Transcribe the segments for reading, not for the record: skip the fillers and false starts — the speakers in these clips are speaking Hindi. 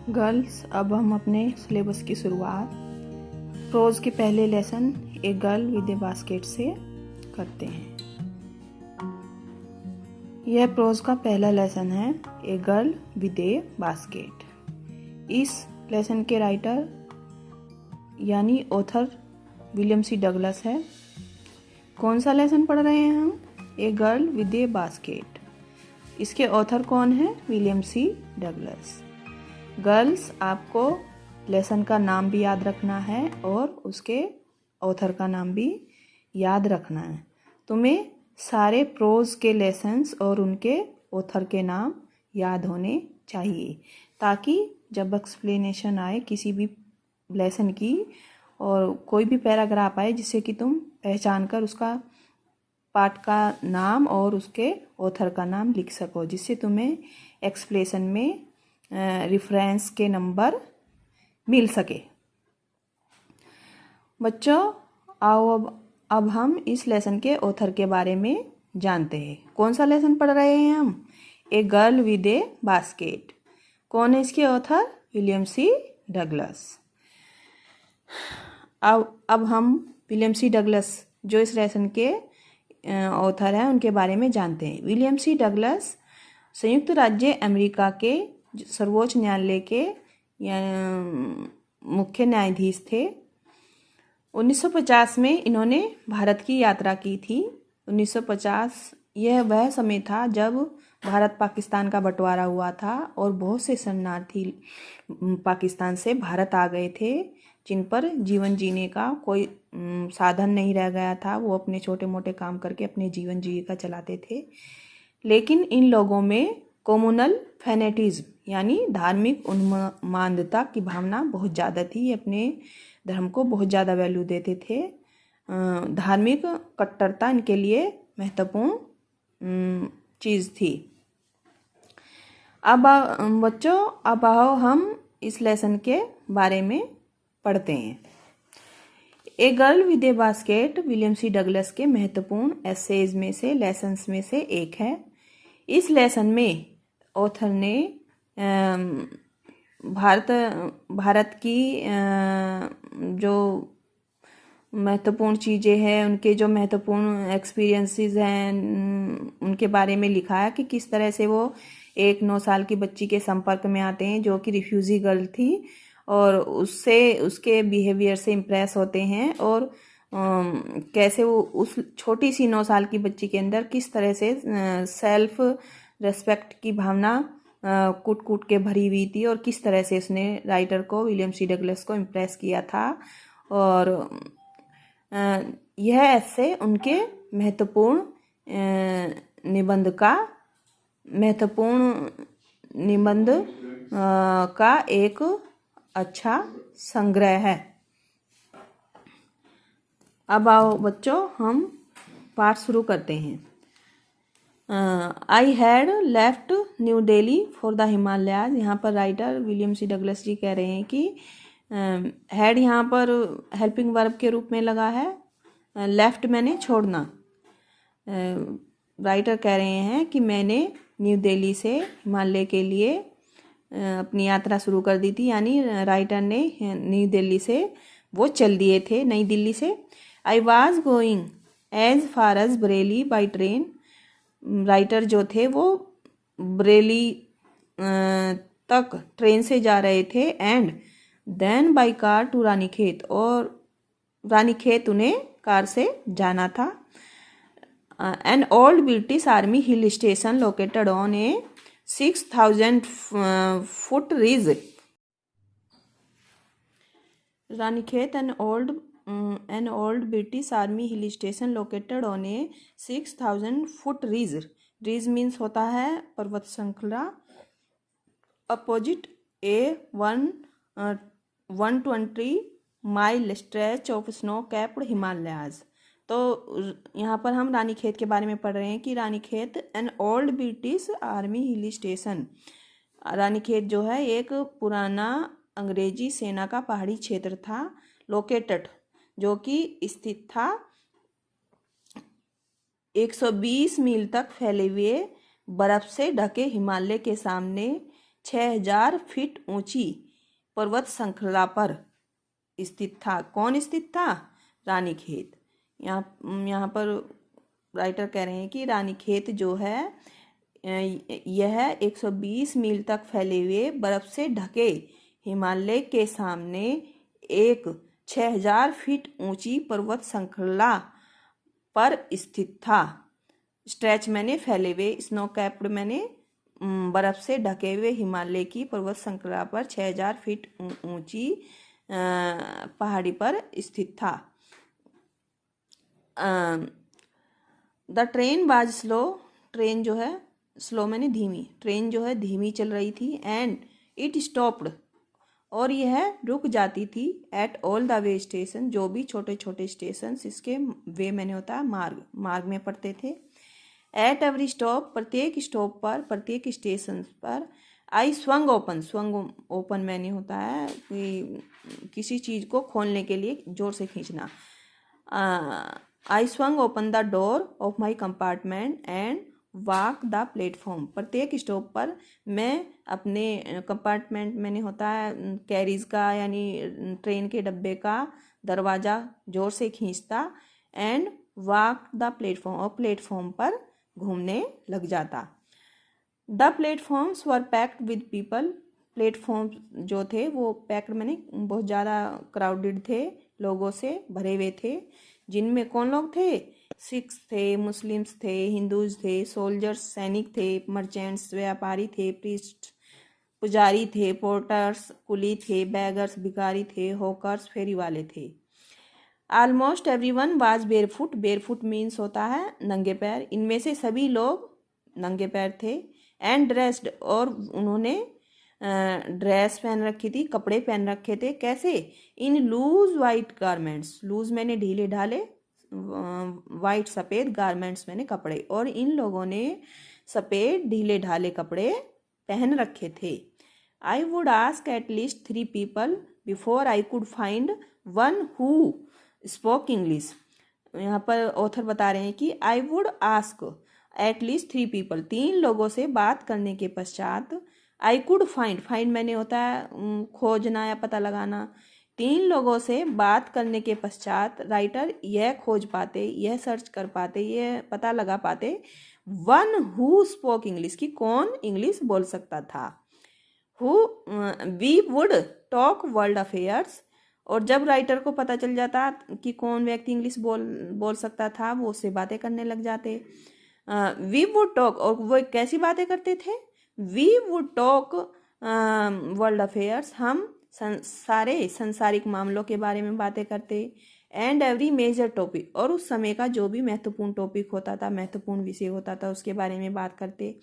गर्ल्स, अब हम अपने सिलेबस की शुरुआत प्रोज के पहले lesson a girl with a basket से करते हैं। यह प्रोज का पहला लेसन है, a girl with a basket. इस लेसन के राइटर यानी ऑथर विलियम सी डगलस है। कौन सा लेसन पढ़ रहे हैं हम? A girl with a basket. इसके ऑथर कौन है? William C Douglas. गर्ल्स, आपको लेसन का नाम भी याद रखना है और उसके ऑथर का नाम भी याद रखना है। तुम्हें सारे प्रोज के लेसन्स और उनके ऑथर के नाम याद होने चाहिए, ताकि जब एक्सप्लेनेशन आए किसी भी लेसन की और कोई भी पैराग्राफ आए जिससे कि तुम पहचान कर उसका पार्ट का नाम और उसके ऑथर का नाम लिख सको, जिससे तुम्हें एक्सप्लेनेशन में रेफरेंस के नंबर मिल सके। बच्चों, आओ अब हम इस लेसन के ऑथर के बारे में जानते हैं। कौन सा लेसन पढ़ रहे हैं हम? A girl with a basket. कौन है इसके ऑथर? William C Douglas. अब हम विलियम सी डगलस, जो इस लेसन के ऑथर हैं, उनके बारे में जानते हैं। विलियम सी डगलस संयुक्त राज्य अमेरिका के सर्वोच्च न्यायालय के मुख्य न्यायाधीश थे। 1950 में इन्होंने भारत की यात्रा की थी। 1950 यह वह समय था जब भारत पाकिस्तान का बंटवारा हुआ था और बहुत से शरणार्थी पाकिस्तान से भारत आ गए थे, जिन पर जीवन जीने का कोई साधन नहीं रह गया था। वो अपने छोटे मोटे काम करके अपने जीवन जीविका चलाते थे। लेकिन इन लोगों में कम्युनल फैनेटिज्म यानी धार्मिक उन्मादता की भावना बहुत ज़्यादा थी। अपने धर्म को बहुत ज़्यादा वैल्यू देते थे। धार्मिक कट्टरता इनके लिए महत्वपूर्ण चीज़ थी। अब बच्चों, अब आओ हम इस लेसन के बारे में पढ़ते हैं। A girl with a basket William C Douglas के महत्वपूर्ण एसेज में से, लेसन्स में से एक है। इस लेसन में ऑथर ने भारत की जो महत्वपूर्ण चीज़ें हैं, उनके जो महत्वपूर्ण एक्सपीरियंसेस हैं, उनके बारे में लिखा है कि किस तरह से वो एक 9 साल की बच्ची के संपर्क में आते हैं जो कि रिफ्यूजी गर्ल थी, और उससे उसके बिहेवियर से इम्प्रेस होते हैं, और कैसे वो उस छोटी सी 9 साल की बच्ची के अंदर किस तरह से सेल्फ रेस्पेक्ट की भावना कूट कूट के भरी हुई थी, और किस तरह से उसने राइटर को, विलियम सी डगलस को इम्प्रेस किया था। और यह ऐसे उनके महत्वपूर्ण निबंध का एक अच्छा संग्रह है। अब आओ बच्चों, हम पाठ शुरू करते हैं। I had left new Delhi for the Himalayas. यहाँ पर राइटर विलियम सी डगलस जी कह रहे हैं कि हैड यहाँ पर हेल्पिंग वर्ब के रूप में लगा है। लेफ्ट मैंने छोड़ना। राइटर कह रहे हैं कि मैंने न्यू दिल्ली से हिमालय के लिए अपनी यात्रा शुरू कर दी थी, यानी राइटर ने न्यू दिल्ली से वो चल दिए थे, नई दिल्ली से। I was going as far as Bareilly by train. Writer जो थे वो बरेली तक ट्रेन से जा रहे थे। And then by car to Ranikhet, और रानीखेत उन्हें कार से जाना था। An old British army hill station located on a 6000 foot ridge. Ranikhet an old British Army hill station located on a 6000 foot ridge. Ridge means होता है पर्वत श्रृंखला। Opposite A 120 mile stretch of snow capped Himalayas. तो यहाँ पर हम रानीखेत के बारे में पढ़ रहे हैं कि Ranikhet N old British army hill station. Ranikhet जो है एक पुराना अंग्रेजी सेना का पहाड़ी क्षेत्र था। लोकेटेड, जो कि स्थित था 120 मील तक फैले हुए बर्फ से ढके हिमालय के सामने 6000 फीट ऊंची पर्वत श्रृंखला पर स्थित था। कौन स्थित था? रानीखेत। यहाँ पर राइटर कह रहे हैं कि रानीखेत जो है यह 120 मील तक फैले हुए बर्फ से ढके हिमालय के सामने एक 6000 फीट ऊंची पर्वत श्रृंखला पर स्थित था। स्ट्रेच मैंने फैले हुए, स्नो कैप्ड मैंने बर्फ से ढके हुए हिमालय की पर्वत श्रृंखला पर 6000 फीट ऊंची पहाड़ी पर स्थित था। The train was slow, train जो है स्लो मैंने धीमी, ट्रेन जो है धीमी चल रही थी। एंड इट स्टॉप्ड, और यह रुक जाती थी। At all the way station, जो भी छोटे छोटे स्टेशन इसके वे मैंने होता है मार्ग, मार्ग में पड़ते थे। एट एवरी स्टॉप, प्रत्येक स्टॉप पर, प्रत्येक स्टेशन पर। आई स्वंग ओपन, स्वंग ओपन मैंने होता है कि किसी चीज़ को खोलने के लिए जोर से खींचना। I swung open the door of my compartment and walk the platform, प्रत्येक स्टॉप पर मैं अपने कंपार्टमेंट मैंने होता है कैरीज का यानी ट्रेन के डब्बे का दरवाज़ा जोर से खींचता। एंड वॉक द प्लेटफॉर्म, और प्लेटफॉर्म पर घूमने लग जाता। The platforms were packed with people, platform जो थे वो पैक्ड मैंने बहुत ज़्यादा क्राउडेड थे, लोगों से भरे हुए थे। जिनमें कौन लोग थे? सिख्स थे, मुस्लिम्स थे, हिंदूज थे, सोल्जर्स सैनिक थे, मर्चेंट्स व्यापारी थे, प्रीस्ट पुजारी थे, पोर्टर्स कुली थे, बैगर्स भिखारी थे, हॉकर्स फेरी वाले थे। Almost everyone was barefoot, barefoot means होता है नंगे पैर, इनमें से सभी लोग नंगे पैर थे। एंड ड्रेस्ड, और उन्होंने ड्रेस पहन रखी थी, कपड़े पहन रखे थे। कैसे? In loose white garments, loose मैंने ढीले ढाले, वाइट सफ़ेद, गारमेंट्स मैंने कपड़े, और इन लोगों ने सफ़ेद ढीले ढाले कपड़े पहन रखे थे। I would ask at least 3 people before I could find one who spoke English. यहाँ पर ऑथर बता रहे हैं कि I would ask at least 3 people, 3 लोगों से बात करने के पश्चात आई कुड फाइंड, फाइंड मैंने होता है खोजना या पता लगाना। 3 लोगों से बात करने के पश्चात राइटर यह खोज पाते, यह सर्च कर पाते, यह पता लगा पाते वन हु स्पोक इंग्लिश, की कौन इंग्लिश बोल सकता था। Who we would talk world affairs, और जब राइटर को पता चल जाता कि कौन व्यक्ति इंग्लिश बोल सकता था, वो उससे बातें करने लग जाते। वी वुड टॉक, और वो कैसी बातें करते थे? We would talk world affairs, हम सारे संसारिक मामलों के बारे में बातें करते। एंड एवरी मेजर टॉपिक, और उस समय का जो भी महत्वपूर्ण टॉपिक होता था, महत्वपूर्ण विषय होता था, उसके बारे में बात करते।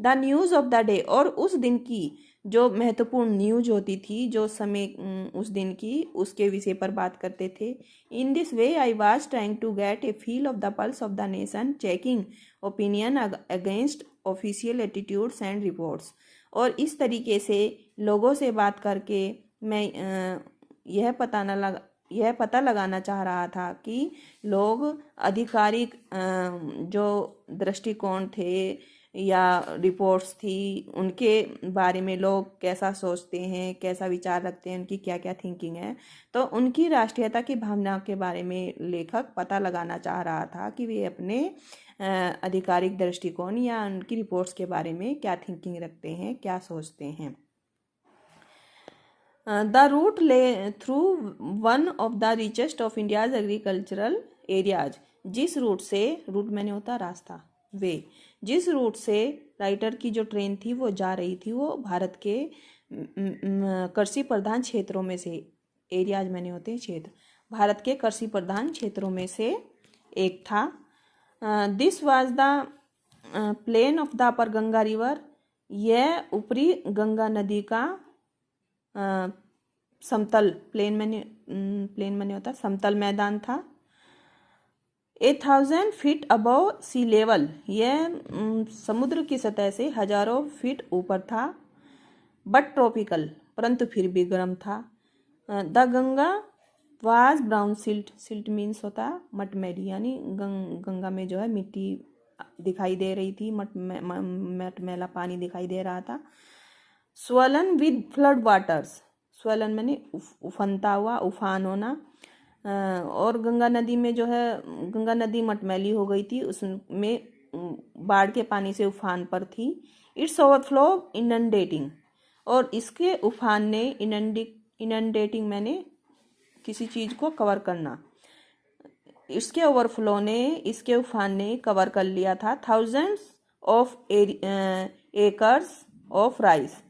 The news of the day, और उस दिन की जो महत्वपूर्ण न्यूज होती थी, जो समय उस दिन की, उसके विषय पर बात करते थे। In this way I was trying to get a feel of the pulse of the nation, checking opinion against official attitudes and reports. और इस तरीके से लोगों से बात करके मैं यह पता लगाना चाह रहा था कि लोग आधिकारिक जो दृष्टिकोण थे या रिपोर्ट्स थी, उनके बारे में लोग कैसा सोचते हैं, कैसा विचार रखते हैं, उनकी क्या क्या थिंकिंग है। तो उनकी राष्ट्रीयता की भावना के बारे में लेखक पता लगाना चाह रहा था कि वे अपने आधिकारिक दृष्टिकोण या उनकी रिपोर्ट्स के बारे में क्या थिंकिंग रखते हैं, क्या सोचते हैं। द रूट ले through one of the richest of India's agricultural areas, जिस रूट से, रूट मैंने होता रास्ता, वे जिस रूट से राइटर की जो ट्रेन थी वो जा रही थी, वो भारत के कृषि प्रधान क्षेत्रों में से, एरियाज मैंने होते हैं क्षेत्र, भारत के कृषि प्रधान क्षेत्रों में से एक था। This was the plain of the upper Ganga river, यह ऊपरी गंगा नदी का समतल, प्लेन मैंने होता समतल मैदान था। 1000 फीट अबव सी लेवल, यह समुद्र की सतह से हजारों फीट ऊपर था। बट ट्रॉपिकल, परंतु फिर भी गर्म था। The Ganga was brown silt, silt means होता मटमैली, यानी गंगा में जो है मिट्टी दिखाई दे रही थी, मटमैला पानी दिखाई दे रहा था। Swollen with flood waters, swollen मैंने उफनता हुआ, उफान होना। और गंगा नदी में जो है, गंगा नदी मटमैली हो गई थी, उसमें बाढ़ के पानी से उफान पर थी। इट्स ओवरफ्लो इनंडेटिंग, और इसके उफान ने, इनंडेटिंग मैंने किसी चीज़ को कवर करना, इसके ओवरफ्लो ने, इसके उफान ने कवर कर लिया था thousands of acres of rice.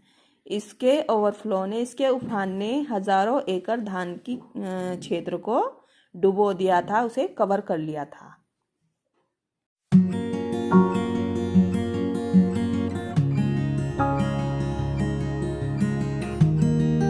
इसके ओवरफ्लो ने, इसके उफान ने हजारों एकड़ धान की क्षेत्र को डुबो दिया था, उसे कवर कर लिया था।